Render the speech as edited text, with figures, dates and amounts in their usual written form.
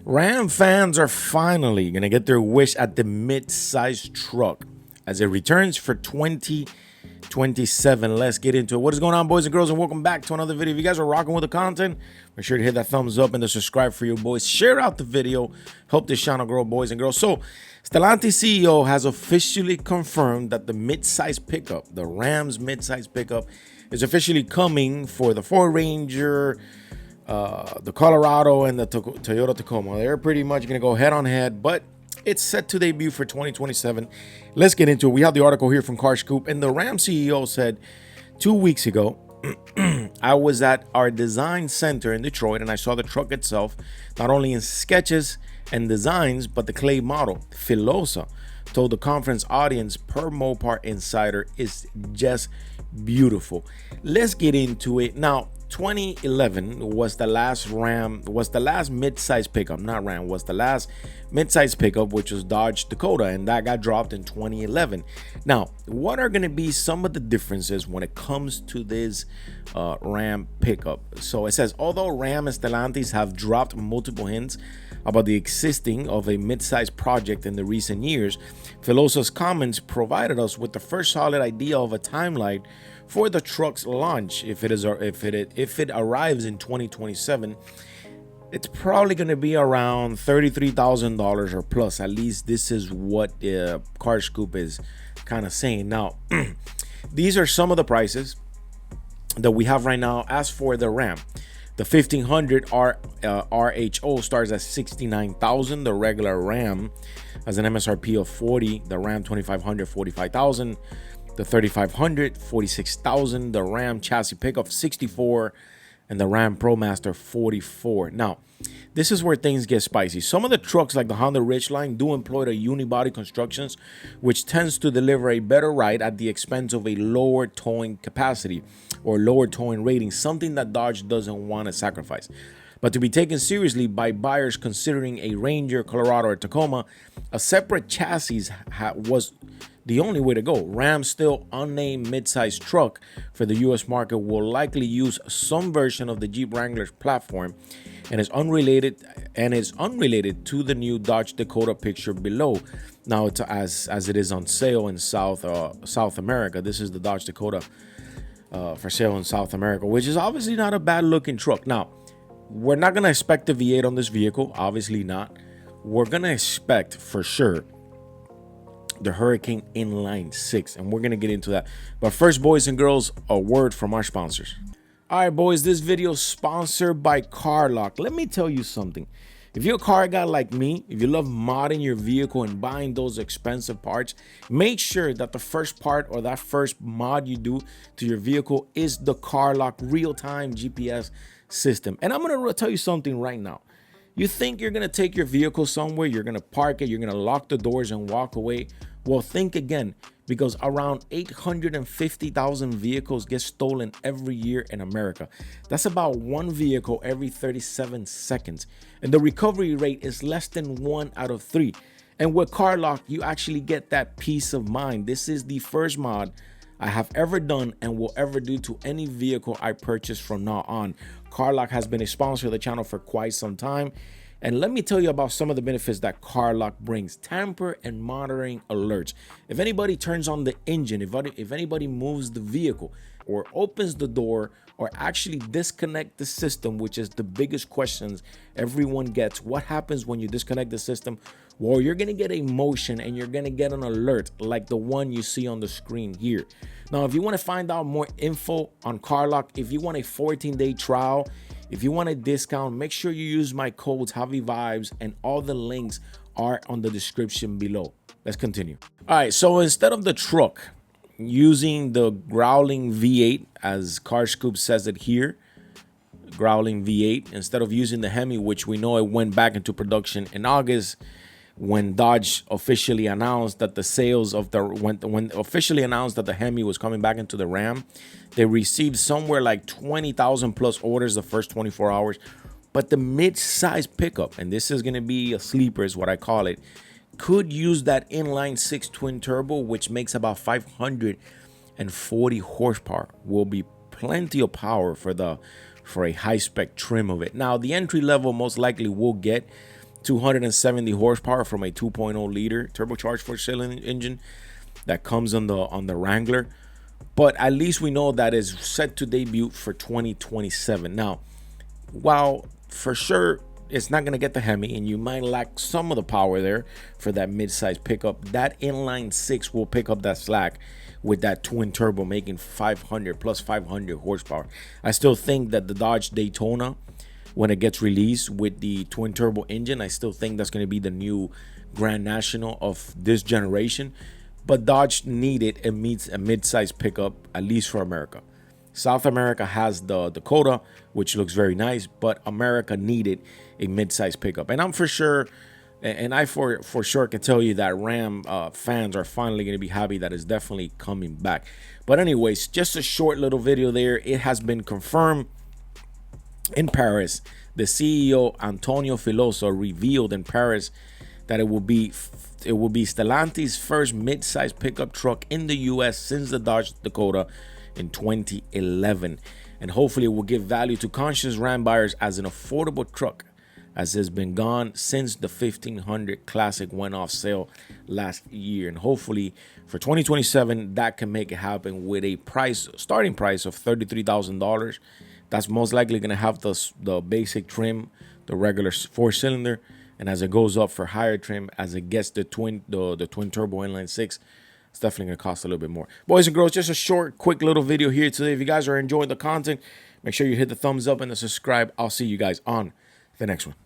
Ram fans are finally going to get their wish at the mid-size truck as it returns for 2027. Let's get into it. What is going on, boys and girls, and welcome back to another video. If you guys are rocking with the content, make sure to hit that thumbs up and to subscribe for you boys. Share out the video. Help this channel grow, boys and girls. So, Stellantis CEO has officially confirmed that the mid-size pickup, the Ram's mid-size pickup, is officially coming for the Ford Ranger, the Colorado, and the Toyota Tacoma. They're pretty much going to go head on head, but it's set to debut for 2027. Let's get into it. We have the article here from Car Scoop, and the Ram CEO said 2 weeks ago, I was at our design center in Detroit, and I saw the truck itself, not only in sketches and designs, but the clay model. Filosa told the conference audience per Mopar Insider is just beautiful. Let's get into it. Now, 2011 was the last mid-size pickup, not Ram, was the last mid-size pickup, which was Dodge Dakota, and that got dropped in 2011. Now, what are going to be some of the differences when it comes to this Ram pickup? So it says, although Ram and Stellantis have dropped multiple hints about the existing of a mid-size project in the recent years, Filosa's comments provided us with the first solid idea of a timeline for the truck's launch. If it arrives in 2027, it's probably going to be around $33,000 or plus. At least this is what Car Scoop is kind of saying. Now, these are some of the prices that we have right now. As for the Ram, the 1500 RHO starts at $69,000. The regular Ram has an MSRP of $40,000. The Ram 2500 $45,000. The 3500 $46,000. The Ram chassis pickup $64,000, and the Ram ProMaster $44,000. Now, this is where things get spicy. Some of the trucks, like the Honda Ridgeline, do employ a unibody constructions, which tends to deliver a better ride at the expense of a lower towing capacity or lower towing rating, something that Dodge doesn't want to sacrifice. But to be taken seriously by buyers considering a Ranger, Colorado, or Tacoma, a separate chassis was the only way to go. Ram's still unnamed midsize truck for the US market will likely use some version of the Jeep Wrangler's platform and is unrelated to the new Dodge Dakota picture below. Now, it's as it is on sale in South America. This is the Dodge Dakota for sale in South America, which is obviously not a bad looking truck. Now, we're not going to expect a V8 on this vehicle, obviously not. We're going to expect for sure the Hurricane Inline 6, and we're going to get into that. But first, boys and girls, a word from our sponsors. All right, boys, this video is sponsored by CarLock. Let me tell you something. If you're a car guy like me, if you love modding your vehicle and buying those expensive parts, make sure that the first part or that first mod you do to your vehicle is the CarLock real-time GPS system. And I'm going to tell you something right now. You think you're going to take your vehicle somewhere, you're going to park it, you're going to lock the doors and walk away. Well, think again, because around 850,000 vehicles get stolen every year in America. That's about one vehicle every 37 seconds. And the recovery rate is less than 1 out of 3. And with CarLock, you actually get that peace of mind. This is the first mod I have ever done and will ever do to any vehicle I purchase from now on. CarLock has been a sponsor of the channel for quite some time. And let me tell you about some of the benefits that CarLock brings. Tamper and monitoring alerts. If anybody turns on the engine, if anybody moves the vehicle or opens the door or actually disconnect the system, which is the biggest questions everyone gets. What happens when you disconnect the system? Well, you're going to get a motion and you're going to get an alert like the one you see on the screen here. Now, if you want to find out more info on CarLock, if you want a 14-day trial, if you want a discount, make sure you use my codes Javi Vibes, and all the links are on the description below. Let's continue. All right, so instead of the truck using the growling V8, as Car Scoop says it here, growling V8, instead of using the Hemi, which we know it went back into production in August, when Dodge officially announced that the sales of the when officially announced that the Hemi was coming back into the Ram, they received somewhere like 20,000 plus orders the first 24 hours. But the mid-size pickup, and this is going to be a sleeper is what I call it, could use that inline 6 twin turbo, which makes about 540 horsepower. Will be plenty of power for a high spec trim of it. Now, the entry level most likely will get 270 horsepower from a 2.0 liter turbocharged four-cylinder engine that comes on the Wrangler. But at least we know that is set to debut for 2027. Now, while for sure it's not going to get the Hemi, and you might lack some of the power there for that mid-size pickup, that inline six will pick up that slack with that twin turbo, making 500 plus 500 horsepower. I still think that the Dodge Daytona, when it gets released with the twin turbo engine, I still think that's going to be the new Grand National of this generation. But Dodge needed a mid-size pickup, at least for America. South America has the Dakota, which looks very nice, but America needed a mid-size pickup. And I'm for sure, and I for sure can tell you that Ram fans are finally going to be happy that it's definitely coming back. But anyways, just a short little video there. It has been confirmed in Paris. The CEO, Antonio Filoso, revealed in Paris that it will be Stellanti's first mid-size pickup truck in the U.S. since the Dodge Dakota in 2011, and hopefully it will give value to conscious Ram buyers as an affordable truck, as has been gone since the 1500 Classic went off sale last year. And hopefully for 2027 that can make it happen with a starting price of $33,000. That's most likely going to have the basic trim, the regular four-cylinder, and as it goes up for higher trim, as it gets the twin turbo inline six, it's definitely going to cost a little bit more. Boys and girls, just a short, quick little video here today. If you guys are enjoying the content, make sure you hit the thumbs up and the subscribe. I'll see you guys on the next one.